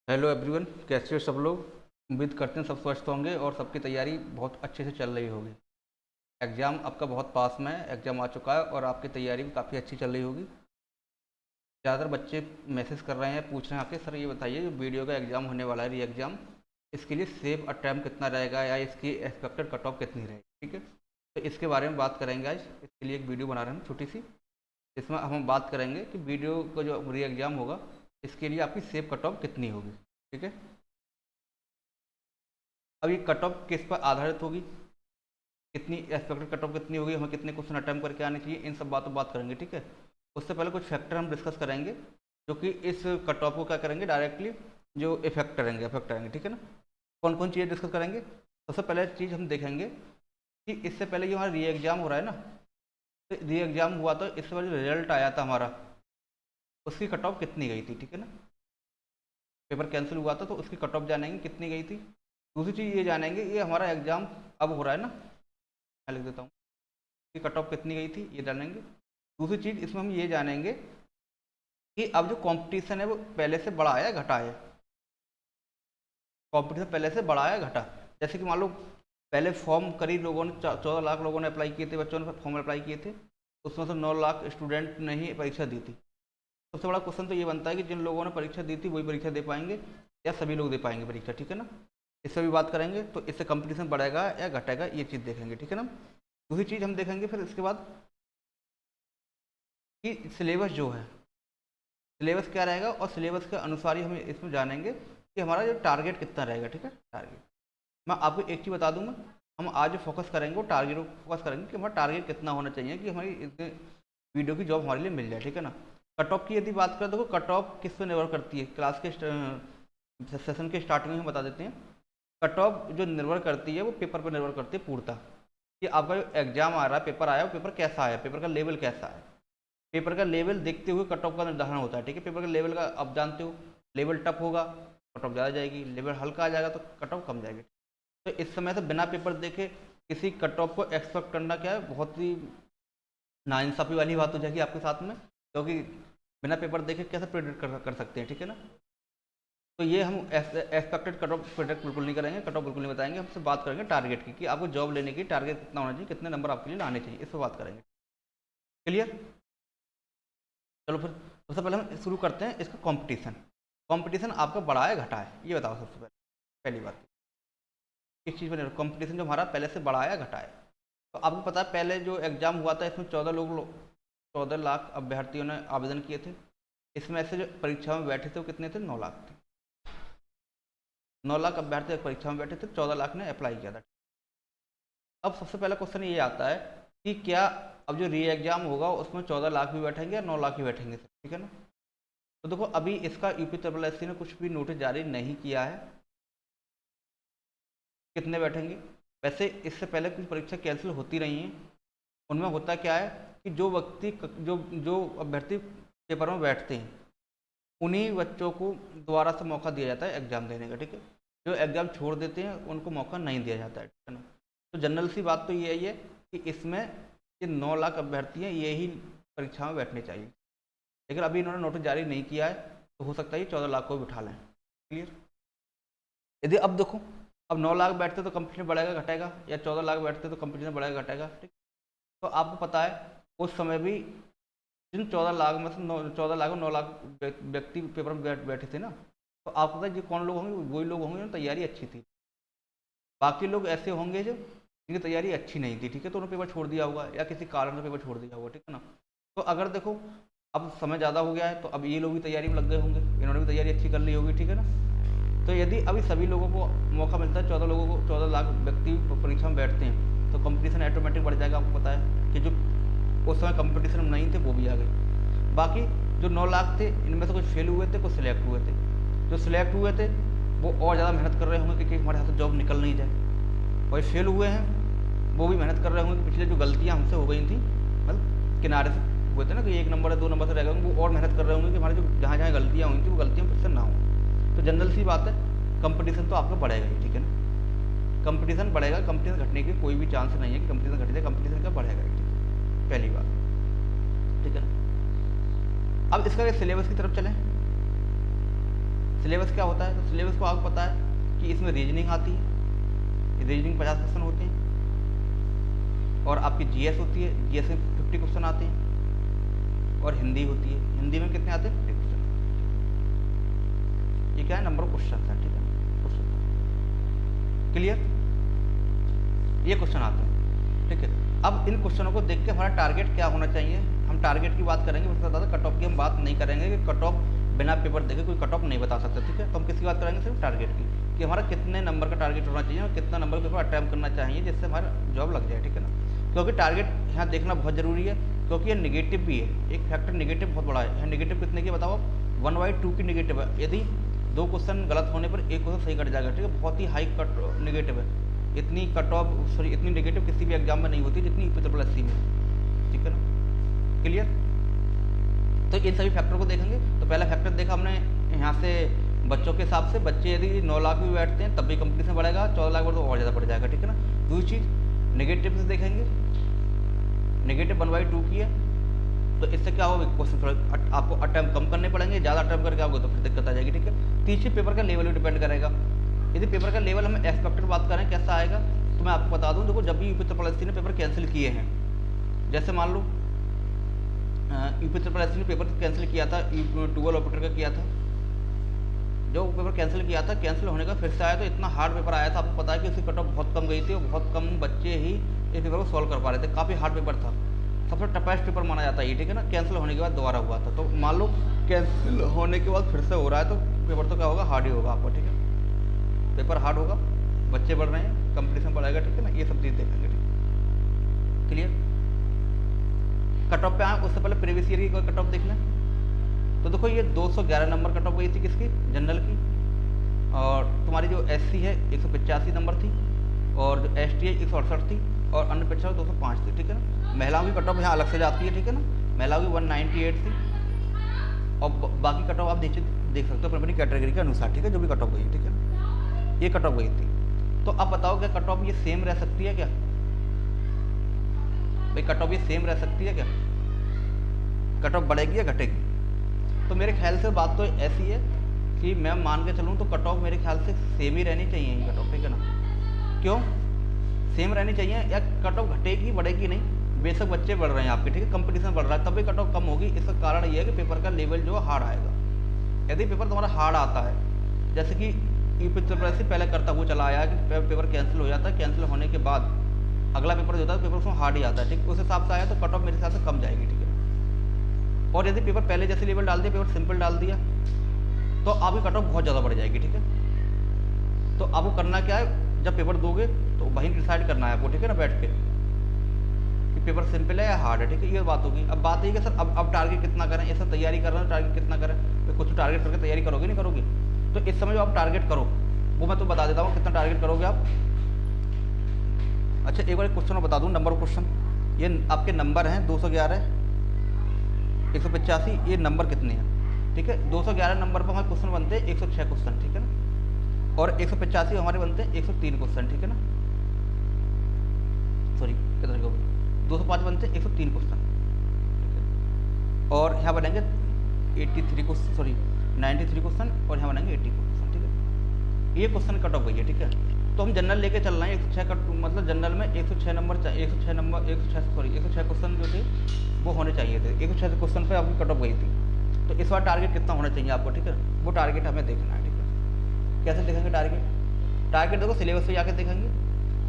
Hello everyone, कैसे हो सब लोग। उम्मीद करते हैं सब स्वस्थ होंगे और सबकी तैयारी बहुत अच्छे से चल रही होगी। एग्ज़ाम आपका बहुत पास में है, एग्ज़ाम आ चुका है और आपकी तैयारी भी काफ़ी अच्छी चल रही होगी। ज़्यादातर बच्चे मैसेज कर रहे हैं, पूछ रहे हैं आके, सर ये बताइए जो वीडियो का एग्ज़ाम होने वाला है री एग्ज़ाम, इसके लिए सेव अटैम्प्ट कितना रहेगा या इसकी एक्सपेक्टेड कट ऑफ कितनी रहेगी। ठीक है, तो इसके बारे में बात करेंगे आज। इसके लिए एक वीडियो बना रहे हैं छोटी सी। इसमें हम बात करेंगे कि वीडियो का जो री एग्ज़ाम होगा इसके लिए आपकी सेव कट ऑफ कितनी होगी। ठीक है, अब ये कट ऑफ किस पर आधारित होगी, कितनी एक्सपेक्टेड कट ऑफ कितनी होगी, हमें कितने क्वेश्चन अटैम्प्ट करके आने चाहिए, इन सब बातों बात करेंगे। ठीक है, उससे पहले कुछ फैक्टर हम डिस्कस करेंगे जो कि इस कट ऑफ को क्या करेंगे, डायरेक्टली जो इफेक्ट करेंगे। ठीक है ना, कौन कौन चीज़ें डिस्कस करेंगे। सबसे पहले चीज़ हम देखेंगे कि इससे पहले जो हमारा री एग्ज़ाम हो रहा है ना, तो री एग्ज़ाम हुआ तो इससे पहले जो रिजल्ट आया था हमारा, उसकी कट ऑफ कितनी गई थी। ठीक है ना, पेपर कैंसिल हुआ था तो उसकी कट ऑफ जानेंगे कितनी गई थी। दूसरी चीज़ ये जानेंगे, ये हमारा एग्ज़ाम अब हो रहा है ना, मैं लिख देता हूँ कि कट ऑफ कितनी गई थी, ये जानेंगे। दूसरी चीज़ इसमें हम ये जानेंगे कि अब जो कंपटीशन है वो पहले से बढ़ा है या घटा है। कंपटीशन पहले से बढ़ा है या घटा। जैसे कि मान लो पहले फॉर्म करीब लोगों ने 14 लाख लोगों ने अप्लाई किए थे, बच्चों ने फॉर्म अप्लाई किए थे, उसमें से 9 लाख स्टूडेंट ने ही परीक्षा दी थी। सबसे बड़ा क्वेश्चन तो ये बनता है कि जिन लोगों ने परीक्षा दी थी वही परीक्षा दे पाएंगे या सभी लोग दे पाएंगे परीक्षा। ठीक है ना, इससे भी बात करेंगे। तो इससे कंपटीशन बढ़ेगा या घटेगा, ये चीज़ देखेंगे। ठीक है ना, दूसरी चीज़ हम देखेंगे फिर इसके बाद कि सिलेबस जो है, सिलेबस क्या रहेगा, और सिलेबस के अनुसार ही हम इसमें जानेंगे कि हमारा जो टारगेट कितना रहेगा। ठीक है, टारगेट मैं आपको एक चीज़ बता दूंगा, हम आज जो फोकस करेंगे वो टारगेट को फोकस करेंगे कि हमारा टारगेट कितना होना चाहिए कि हमारी इस वीडियो की जॉब हमारे लिए मिल जाए। ठीक है ना, कट ऑफ की यदि बात करें तो कट ऑफ किस पे निर्भर करती है, क्लास के सेशन के स्टार्टिंग में हम बता देते हैं। कट ऑफ जो निर्भर करती है वो पेपर पर निर्भर करती है पूर्णतः, कि आपका जो एग्जाम आ रहा है, पेपर आया, वो पेपर कैसा आया, पेपर का लेवल कैसा है। पेपर का लेवल देखते हुए कट ऑफ का निर्धारण होता है। ठीक है, पेपर के लेवल का आप जानते हो, लेवल टफ होगा कट ऑफ ज़्यादा जाएगी, लेवल हल्का आ जाएगा तो कट ऑफ कम जाएगी। तो इस समय से बिना पेपर देखे किसी कट ऑफ को एक्सपेक्ट करना क्या है, बहुत ही नाइंसाफ़ी वाली बात हो जाएगी आपके साथ में, क्योंकि बिना पेपर देखे कैसे प्रेडिक्ट कर सकते हैं। ठीक है ना, तो ये हम एक्सपेक्टेड कट ऑफ प्रेडिक्ट बिल्कुल नहीं करेंगे, कट ऑफ बिल्कुल नहीं बताएंगे। हमसे बात करेंगे टारगेट की, कि आपको जॉब लेने की टारगेट कितना होना चाहिए, कितने नंबर आपके लिए लाने चाहिए, इस पर बात करेंगे। क्लियर, चलो फिर सबसे पहले हम शुरू करते हैं इसका कंपटीशन। कंपटीशन आपका बढ़ा है घटा है, ये बताओ सबसे पहले। पहली बात किस चीज़ पर, कंपटीशन जो हमारा पहले से बढ़ा है या घटा है। तो आपको पता है पहले जो एग्ज़ाम हुआ था इसमें 14 लाख अभ्यर्थियों ने आवेदन किए थे। इसमें से जो परीक्षा में बैठे थे वो कितने थे, 9 लाख थे। 9 लाख अभ्यर्थी परीक्षा में बैठे थे, 14 लाख ने अप्लाई किया था। अब सबसे पहला क्वेश्चन ये आता है कि क्या अब जो री एग्जाम होगा उसमें 14 लाख भी बैठेंगे या 9 लाख भी बैठेंगे सर। ठीक है ना, तो देखो अभी इसका यूपी ट्रिपल एस सी ने कुछ भी नोटिस जारी नहीं किया है कितने बैठेंगे। वैसे इससे पहले कुछ परीक्षा कैंसिल होती रही हैं, उनमें होता क्या है कि जो व्यक्ति जो जो अभ्यर्थी पेपर में बैठते हैं उन्हीं बच्चों को दोबारा से मौका दिया जाता है एग्ज़ाम देने का। ठीक है, जो एग्ज़ाम छोड़ देते हैं उनको मौका नहीं दिया जाता है। ठीक है ना, तो जनरल सी बात तो यही है कि इसमें ये 9 लाख अभ्यर्थी हैं, ये ही परीक्षा में बैठने चाहिए। लेकिन अभी इन्होंने नोटिस जारी नहीं किया है, तो हो सकता है ये 14 लाख को भी बिठा लें। क्लियर, यदि अब देखो अब 9 लाख बैठते तो कंपटीशन बढ़ेगा घटेगा, या 14 लाख बैठते तो कंपटीशन बढ़ेगा घटेगा। ठीक, तो आपको पता है उस समय भी जिन 14 लाख में से 14 लाख में 9 लाख व्यक्ति पेपर में बैठे थे ना, तो आपको पता है ये कौन लोग होंगे, वही लोग होंगे जिनकी तैयारी अच्छी थी। बाकी लोग ऐसे होंगे जो जिनकी तैयारी अच्छी नहीं थी। ठीक है, तो उन्होंने पेपर छोड़ दिया होगा या किसी कारण से पेपर छोड़ दिया होगा। ठीक है ना, तो अगर देखो अब समय ज़्यादा हो गया है तो अब ये लोग भी तैयारी में लग गए होंगे, इन्होंने भी तैयारी अच्छी कर ली होगी। ठीक है ना, तो यदि अभी सभी लोगों को मौका मिलता है, 14 लोगों को, 14 लाख व्यक्ति परीक्षा में बैठते हैं, तो कंपटीशन ऑटोमेटिक बढ़ जाएगा। आपको पता है कि जो उस समय कंपटीशन में नहीं थे वो भी आ गए। बाकी जो 9 लाख थे इनमें से कुछ फेल हुए थे, कुछ सिलेक्ट हुए थे। जो सिलेक्ट हुए थे वो और ज़्यादा मेहनत कर रहे होंगे कि हमारे हाथ से जॉब निकल नहीं जाए, और फेल हुए हैं वो भी मेहनत कर रहे होंगे कि पिछले जो गलतियाँ हमसे हो गई थी, मतलब किनारे से हुए थे ना कि 1 नंबर या 2 नंबर से रह गए, वो और मेहनत कर रहे होंगे कि हमारे जो जहाँ जहाँ गलतियाँ हुई थी वो गलतियाँ फिर से ना हो। तो जनरल सी बात है कंपटीशन तो आपका बढ़ेगा ही। ठीक है ना, कंपटीशन बढ़ेगा, कंपटीशन घटने की कोई भी चांस नहीं है कि कंपटीशन घट जाए, कंपटीशन का बढ़ेगा ही। ठीक है, पहली बात। ठीक है ना, अब इसका सिलेबस की तरफ चलें। सिलेबस क्या होता है, तो सिलेबस को आपको पता है कि इसमें रीजनिंग आती है, रीजनिंग 50 क्वेश्चन होते हैं, और आपकी जीएस होती है, जीएस में 50 क्वेश्चन आते हैं, और हिंदी होती है, हिंदी में कितने आते हैं, 50 क्वेश्चन। ये क्या है, नंबर ऑफ क्वेश्चन है, ठीक है, क्वेश्चन क्लियर, ये क्वेश्चन आते हैं, ठीक है। अब इन क्वेश्चनों को देख के हमारा टारगेट क्या होना चाहिए, हम टारगेट की बात करेंगे, उसके बाद कट ऑफ की हम बात नहीं करेंगे कि कट ऑफ बिना पेपर देखे कोई कट ऑफ नहीं बता सकता, ठीक है। तो हम किसकी बात करेंगे, सिर्फ टारगेट की, कि हमारा कितने नंबर का टारगेट होना चाहिए और कितना नंबर पेपर अटैम्प्ट करना चाहिए जिससे हमारा जॉब लग जाए, ठीक है ना। क्योंकि टारगेट यहाँ देखना बहुत ज़रूरी है, क्योंकि ये नेगेटिव भी है, एक फैक्टर नेगेटिव बहुत बड़ा है। यहाँ नेगेटिव कितने की बताओ, 1/2 की नेगेटिव है, यदि 2 क्वेश्चन गलत होने पर एक क्वेश्चन सही कट जाएगा, ठीक है। बहुत ही हाई कट नेगेटिव है, इतनी कट ऑफ सॉरी इतनी नेगेटिव किसी भी एग्जाम में नहीं होती जितनी UPSSC में, ठीक है ना, क्लियर। तो इन सभी फैक्टर को देखेंगे। तो पहला फैक्टर देखा हमने यहाँ से बच्चों के हिसाब से, बच्चे यदि 9 लाख भी बैठते हैं तब भी कंपटीशन बढ़ेगा, 14 लाख तो और ज़्यादा बढ़ जाएगा, ठीक है ना। दूसरी चीज़ नेगेटिव से देखेंगे, नेगेटिव 1/2 की है, तो इससे क्या होगा, क्वेश्चन थोड़ा आपको अटैम्प्ट कम करने पड़ेंगे, ज़्यादा अटैम्प्ट करके आपको तो फिर दिक्कत आ जाएगी, ठीक है। तीसरी पेपर का लेवल भी डिपेंड करेगा, यदि पेपर का लेवल हम एक्सपेक्टेड बात करें कैसा आएगा, तो मैं आपको बता दूं, देखो जब भी UPSSC ने पेपर कैंसिल किए हैं, जैसे मान लो UPSSC ने पेपर कैंसिल किया था, 12 ऑपरेटर का किया था, जो पेपर कैंसिल किया था, कैंसिल होने का फिर से आया तो इतना हार्ड पेपर आया था, आपको पता है कि उसकी कट ऑफ बहुत कम गई थी और बहुत कम बच्चे ही इस पेपर को सॉल्व कर पा रहे थे, काफ़ी हार्ड पेपर था, सबसे टफेस्ट पेपर माना जाता है ये, ठीक है ना। कैंसिल होने के बाद दोबारा हुआ था, तो मान लो कैंसिल होने के बाद फिर से हो रहा है, तो पेपर तो क्या होगा, हार्ड ही होगा आपको, ठीक है। पेपर हार्ड होगा, बच्चे बढ़ रहे हैं, कंपटीशन बढ़ाएगा, ठीक है ना, ये सब चीज़ देखेंगे, ठीक, क्लियर। कट ऑफ पे आए उससे पहले प्रीवियस ईयर की कोई कट ऑफ देख लें, तो देखो ये 211 नंबर कट ऑफ गई थी किसकी, जनरल की, और तुम्हारी जो SC है 185 नंबर थी, और जो ST है 168 थी, और अन्य परीक्षा 205 थी, ठीक है ना। महिलाओं की कट ऑफ यहाँ अलग से जाती है, ठीक है ना, महिलाओं की 198 थी, और बाकी कट ऑफ आप देख सकते हो अपनी कैटेगरी के अनुसार, ठीक है, जो भी कट ऑफ गई, ठीक है ना, ये कट ऑफ गई थी। तो अब बताओ क्या कट ऑफ ये सेम रह सकती है क्या, भाई कट ऑफ ये सेम रह सकती है क्या, कट ऑफ बढ़ेगी या घटेगी। तो मेरे ख्याल से बात तो ऐसी है कि मैं मान के चलूँ तो कट ऑफ मेरे ख्याल से सेम ही रहनी चाहिए, ये कट ऑफ, ठीक है ना। क्यों सेम रहनी चाहिए, या कट ऑफ घटेगी बढ़ेगी नहीं, बेशक बच्चे बढ़ रहे हैं आपके, ठीक है, कंपटीशन बढ़ रहा है, तब भी कट ऑफ कम होगी। इसका कारण ये है कि पेपर का लेवल जो हार्ड आएगा। यदि पेपर तुम्हारा हार्ड आता है, जैसे कि UPSSC पहले करता वो चला आया कि पेपर कैंसिल हो जाता है, कैंसिल होने के बाद अगला पेपर जो होता है पेपर उसमें हार्ड ही आता है, ठीक, उस हिसाब से आया तो कट ऑफ मेरे हिसाब से कम जाएगी, ठीक है। और यदि पेपर पहले जैसे लेवल डाल दिया, पेपर सिंपल डाल दिया, तो आपकी कट ऑफ बहुत ज़्यादा बढ़ जाएगी, ठीक है। तो आपको करना क्या है, जब पेपर दोगे तो वहीं डिसाइड करना है आपको, ठीक है ना, बैठ के कि पेपर सिंपल है या हार्ड है, ठीक है, ये बात होगी। अब बात ये कि सर अब टारगेट कितना करें, ये सब तैयारी कर रहे हैं, टारगेट कितना करें, तो कुछ टारगेट करके तैयारी करोगे नहीं करोगे, तो इस समय जो आप टारगेट करो वो मैं तो बता देता हूँ कितना टारगेट करोगे आप। अच्छा एक बार क्वेश्चन बता दूँ, नंबर क्वेश्चन, ये आपके नंबर हैं 211 185, ये नंबर कितने हैं, ठीक है। 211 नंबर पर हमारे क्वेश्चन बनते हैं 106 क्वेश्चन, ठीक है ना, और 185 हमारे बनते हैं 103 क्वेश्चन, ठीक है ना, सॉरी कितने को 205 बनते हैं 103 क्वेश्चन, ठीक है। और यहाँ बनेंगे 93 क्वेश्चन, सॉरी 93 क्वेश्चन, और यहाँ बनेंगे 80 क्वेश्चन, ठीक है। ये क्वेश्चन कट ऑफ गई है, ठीक है। तो हम जनरल लेके चल रहे हैं 106 कट, मतलब जनरल में 106 नंबर 106 क्वेश्चन जो थे वो होने चाहिए थे, 106 क्वेश्चन पे आपकी कट ऑफ गई थी। तो इस बार टारगेट कितना होना चाहिए आपको, ठीक है, वो टारगेट हमें देखना है, ठीक है। कैसे देखेंगे टारगेट देखो सिलेबस पे जाके देखेंगे।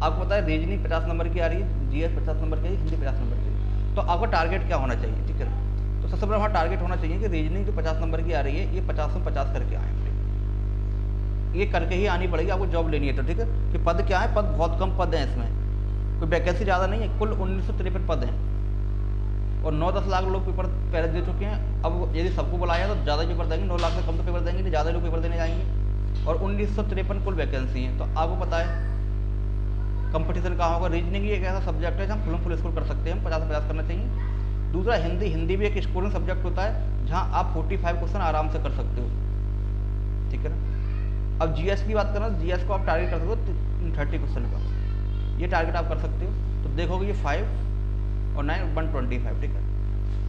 आपको पता है रीजनिंग 50 नंबर की आ रही है, GS 50 नंबर की, हिंदी 50 नंबर की, तो आपका टारगेट क्या होना चाहिए, ठीक है। तो सबसे बड़ा हमारा टारगेट होना चाहिए कि रीजनिंग जो 50 नंबर की आ रही है ये 50 में 50 करके आए, ये करके ही आनी पड़ेगी आपको जॉब लेनी है, तो ठीक है। कि पद क्या है, पद बहुत कम पद हैं इसमें, कोई वैकेंसी ज़्यादा नहीं है, कुल 1953 पद हैं, और 9-10 लाख लोग पेपर पहले दे चुके हैं। अब यदि सबको बुलाया तो ज़्यादा पेपर देंगे, 9 लाख से कम तो पेपर देंगे, ज़्यादा लोग पेपर देने जाएंगे, और 1953 कुल वैकेंसी है। तो आपको पता है कंपटीशन कहाँ होगा। रीजनिंग ही एक ऐसा सब्जेक्ट है जहाँ फुल स्कोर कर सकते हैं, हम 50 करना चाहिए। दूसरा हिंदी भी एक स्कोरिंग सब्जेक्ट होता है जहाँ आप 45 क्वेश्चन आराम से कर सकते हो, ठीक है ना। अब GS की बात करें, GS को आप टारगेट कर सकते हो 30 क्वेश्चन का, ये टारगेट आप कर सकते हो। तो देखोगे ये 5 और 9 125, ठीक है।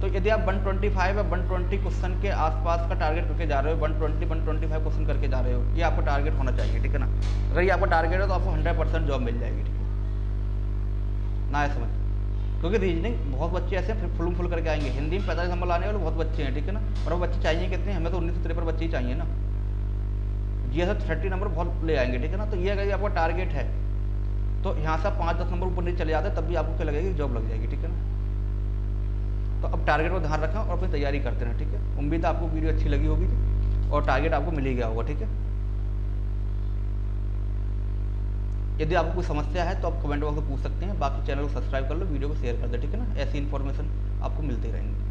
तो यदि आप 125 या 120 क्वेश्चन के आसपास का टारगेट करके जा रहे हो, 120 125 क्वेश्चन करके जा रहे हो, ये आपका टारगेट होना चाहिए, ठीक है ना। अगर ये आपका टारगेट है तो आपको 100% जॉब मिल जाएगी, ठीक है ना। ये समझ, क्योंकि रीजनिंग बहुत बच्चे ऐसे फुल करके आएंगे, हिंदी में 45 नंबर लाने वाले बहुत बच्चे हैं, ठीक है ना। और वो बच्चे चाहिए कितने, हमें तो 1953 बच्चे ही चाहिए ना। जी एस 30 नंबर बहुत ले आएंगे, ठीक है ना। तो ये अगर आपका टारगेट है तो यहाँ से 5-10 नंबर ऊपर नहीं चले जाते, तब भी आपको क्या लगेगी, जॉब लग जाएगी, ठीक है ना। तो अब टारगेट को ध्यान रखें और अपनी तैयारी करते रहें, ठीक है। उम्मीद है आपको वीडियो अच्छी लगी होगी और टारगेट आपको मिल ही गया होगा, ठीक है। यदि आपको कोई समस्या है तो आप कमेंट बॉक्स में पूछ सकते हैं। बाकी चैनल को सब्सक्राइब कर लो, वीडियो को शेयर कर दो, ठीक है ना। ऐसी इन्फॉर्मेशन आपको मिलती रहेंगी।